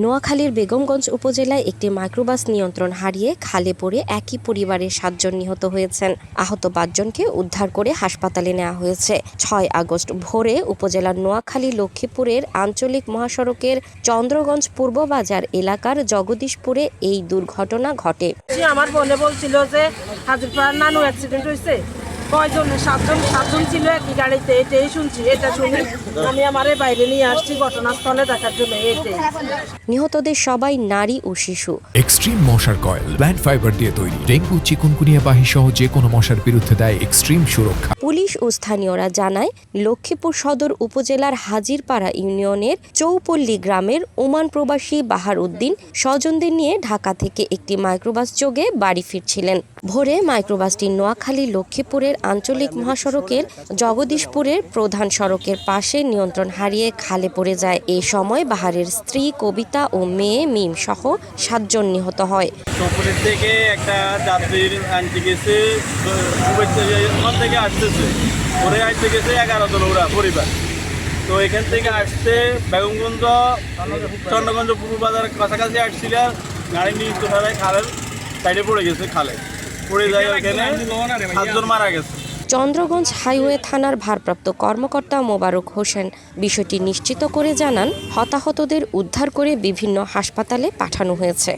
নোয়াখালীর বেগমগঞ্জ উপজেলায় একটি মাইক্রোবাস নিয়ন্ত্রণ হারিয়ে খালে পড়ে একই পরিবারের ৭ জন নিহত হয়েছেন। আহত ৫ জনকে উদ্ধার করে হাসপাতালে নেওয়া হয়েছে। ৬ আগস্ট ভোরে উপজেলার নোয়াখালী লক্ষ্মীপুরের আঞ্চলিক মহাসড়কের চন্দ্রগঞ্জ পূর্ব বাজার এলাকার জগদীশপুরে এই দুর্ঘটনা ঘটে। আমার বোনে বলছিল যে হাজিরপাড়ার নানু অ্যাক্সিডেন্ট হয়েছে। কয়জন? ৭ জন ছিল একই গাড়িতে। এটাই শুনছি, এটা শুনি আমি আমারে বাইরে নিয়ে আসছি ঘটনাস্থলে দেখার জন্য। নিহতদের সবাই নারী ও শিশু। এক্সট্রিম মশার কয়েল প্ল্যান্ট ফাইবার দিয়ে তৈরি। ডেঙ্গু, চিকুনগুনিয়া বাহি সহ যে কোনো মশার বিরুদ্ধে দেয় এক্সট্রিম সুরক্ষা। পুলিশ ও স্থানীয়রা জানায়, লক্ষ্মীপুর সদর উপজেলার হাজিরপাড়া ইউনিয়নের চৌপল্লী গ্রামের ওমান প্রবাসী বাহার উদ্দিন স্বজনদের নিয়ে ঢাকা থেকে একটি মাইক্রোবাস যোগে বাড়ি ফিরছিলেন। ভোরে মাইক্রোবাসটি নোয়াখালী লক্ষ্মীপুরের আঞ্চলিক মহাসড়কের জগদীশপুরের প্রধান সড়কের পাশে নিয়ন্ত্রণ হারিয়ে খালে পড়ে যায়। এ সময় বাহারের স্ত্রী কবিতা ও মেয়ে মিম সহ ৭ জন নিহত হয়। থেকে একটা যাত্রীর আনতে গেছে, থেকে আসতেছে, ওরে আসতে গেছে 11 জন ওরা পরিবার। তো এখান থেকে আসতে বেগমগঞ্জ চন্দ্রগঞ্জ পূর্ব বাজার কাছাকাছি আসছিল, গাড়ি নিয়ে খালের সাইডে পড়ে গেছে। খালে পড়ে যায়, ওখানে ৭ জন মারা গেছে। চন্দ্রগঞ্জ হাইওয়ে থানার ভারপ্রাপ্ত কর্মকর্তা মোবারক হোসেন বিষয়টি নিশ্চিত করে জানান, হতাহতদের উদ্ধার করে বিভিন্ন হাসপাতালে পাঠানো হয়েছে।